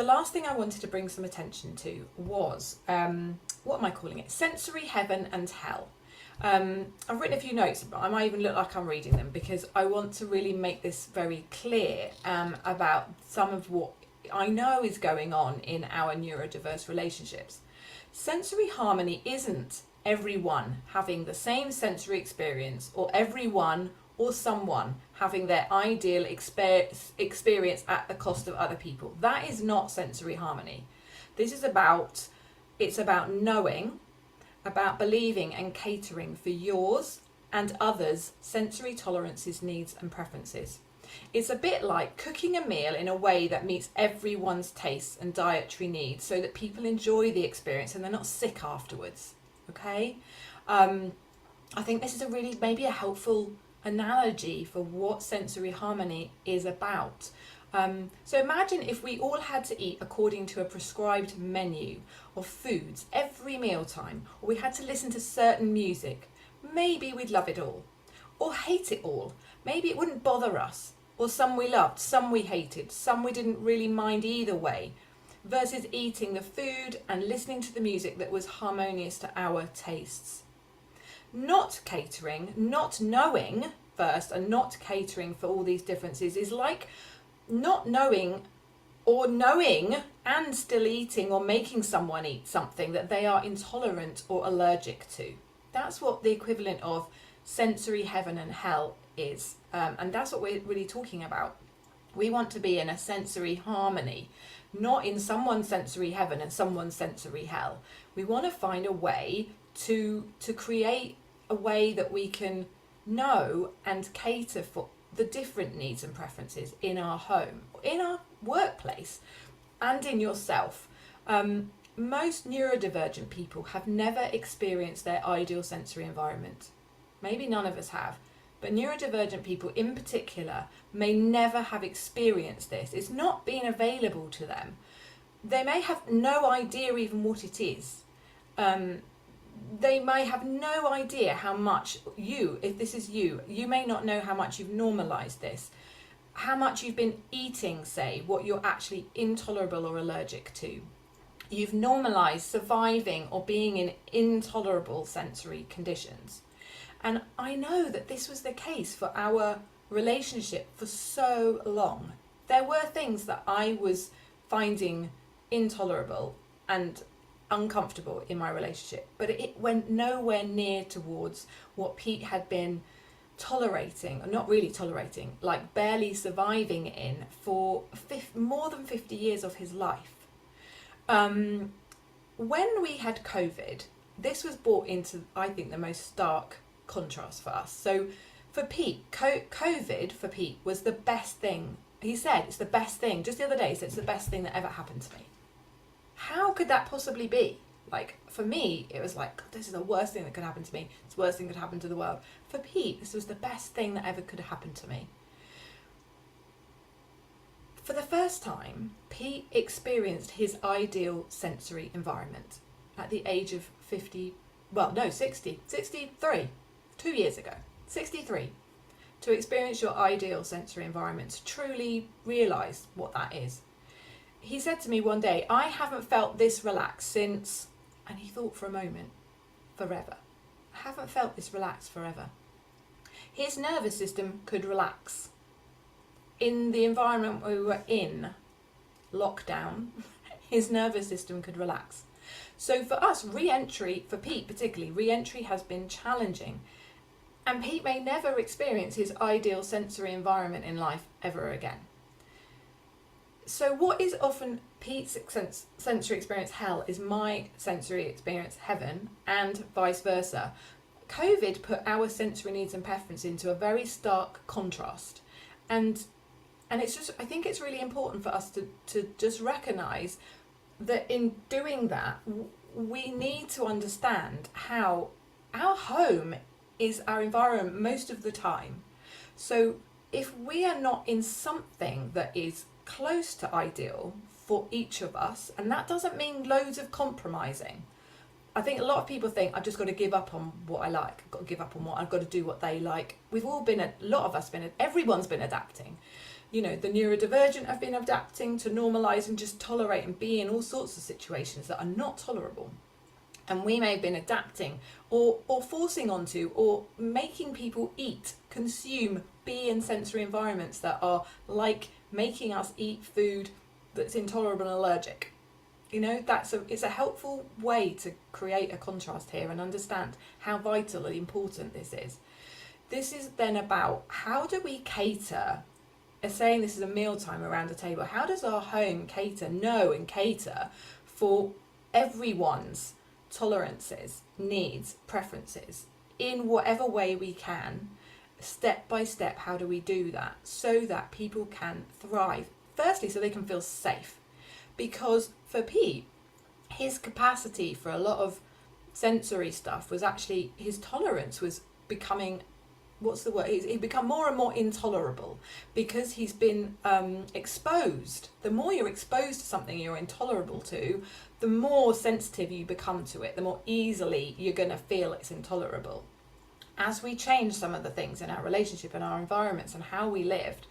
last thing I wanted to bring some attention to was, what am I calling it? Sensory heaven and hell. I've written a few notes, but I might even look like I'm reading them because I want to really make this very clear about some of what I know is going on in our neurodiverse relationships. Sensory harmony isn't everyone having the same sensory experience, or everyone or someone having their ideal experience at the cost of other people. That is not sensory harmony. This is it's about knowing, about believing and catering for yours and others' sensory tolerances, needs and preferences. It's a bit like cooking a meal in a way that meets everyone's tastes and dietary needs so that people enjoy the experience and they're not sick afterwards. Okay? I think this is maybe a helpful analogy for what sensory harmony is about. So imagine if we all had to eat according to a prescribed menu of foods every mealtime, or we had to listen to certain music. Maybe we'd love it all, or hate it all. Maybe it wouldn't bother us, or some we loved, some we hated, some we didn't really mind either way, versus eating the food and listening to the music that was harmonious to our tastes. Not catering, not knowing first, and not catering for all these differences is like not knowing, or knowing and still eating or making someone eat something that they are intolerant or allergic to. That's what the equivalent of sensory heaven and hell is. And that's what we're really talking about. We want to be in a sensory harmony, not in someone's sensory heaven and someone's sensory hell. We want to find a way to create a way that we can know and cater for the different needs and preferences in our home, in our workplace, and in yourself. Most neurodivergent people have never experienced their ideal sensory environment. Maybe none of us have, but neurodivergent people in particular may never have experienced this. It's not been available to them. They may have no idea even what it is. They may have no idea how much if this is you may not know how much you've normalised this, how much you've been eating, say, what you're actually intolerable or allergic to. You've normalised surviving or being in intolerable sensory conditions. And I know that this was the case for our relationship for so long. There were things that I was finding intolerable and uncomfortable in my relationship, but it went nowhere near towards what Pete had been tolerating, or not really tolerating, like barely surviving in for more than 50 years of his life. When we had COVID, this was brought into, I think, the most stark contrast for us. So for Pete, COVID for Pete was the best thing. He said it's the best thing. Just the other day he said it's the best thing that ever happened to me. How could that possibly be? Like, for me, it was like, God, this is the worst thing that could happen to me. It's the worst thing that could happen to the world. For Pete, this was the best thing that ever could have happened to me. For the first time, Pete experienced his ideal sensory environment at the age of 63, 2 years ago, 63. To experience your ideal sensory environment, to truly realise what that is. He said to me one day, I haven't felt this relaxed since, and he thought for a moment, forever. I haven't felt this relaxed forever. His nervous system could relax. In the environment we were in, lockdown, his nervous system could relax. So for us, re-entry, for Pete particularly, re-entry has been challenging. And Pete may never experience his ideal sensory environment in life ever again. So what is often Pete's sensory experience hell is my sensory experience heaven, and vice versa. COVID put our sensory needs and preferences into a very stark contrast. And it's just, I think it's really important for us to just recognise that in doing that, we need to understand how our home is our environment most of the time. So if we are not in something that is close to ideal for each of us, and that doesn't mean loads of compromising. I think a lot of people think I've just got to give up on what I like, I've got to give up on what I've got to do what they like. Everyone's been adapting, You know, the neurodivergent have been adapting to normalise and just tolerate and be in all sorts of situations that are not tolerable. And we may have been adapting or forcing onto or making people eat, consume, be in sensory environments that are like making us eat food that's intolerable and allergic. You know, it's a helpful way to create a contrast here and understand how vital and important this is. This is then about how do we cater, saying this is a mealtime around a table, how does our home know and cater for everyone's tolerances, needs, preferences in whatever way we can, step by step. How do we do that so that people can thrive? Firstly, so they can feel safe, because for Pete, his capacity for a lot of sensory stuff was actually, his tolerance was becoming, what's the word? He'd become more and more intolerable because he's been exposed. The more you're exposed to something you're intolerable to, the more sensitive you become to it, the more easily you're going to feel it's intolerable. As we change some of the things in our relationship and our environments and how we lived,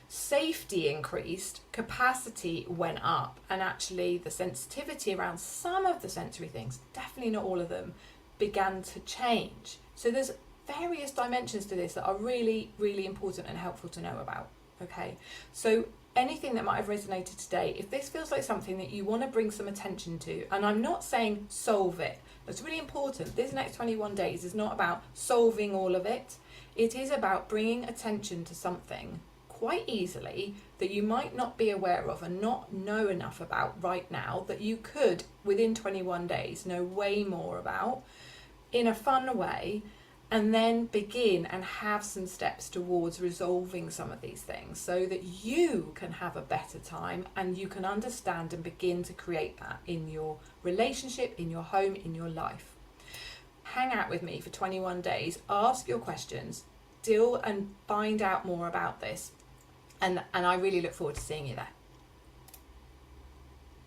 safety increased, capacity went up, and actually the sensitivity around some of the sensory things, definitely not all of them, began to change. So there's various dimensions to this that are really, really important and helpful to know about. Okay, so anything that might have resonated today, if this feels like something that you want to bring some attention to, and I'm not saying solve it, that's really important. This next 21 days is not about solving all of it. It is about bringing attention to something quite easily that you might not be aware of and not know enough about right now, that you could within 21 days know way more about in a fun way, and then begin and have some steps towards resolving some of these things so that you can have a better time and you can understand and begin to create that in your relationship, in your home, in your life. Hang out with me for 21 days, ask your questions, deal and find out more about this, and I really look forward to seeing you there.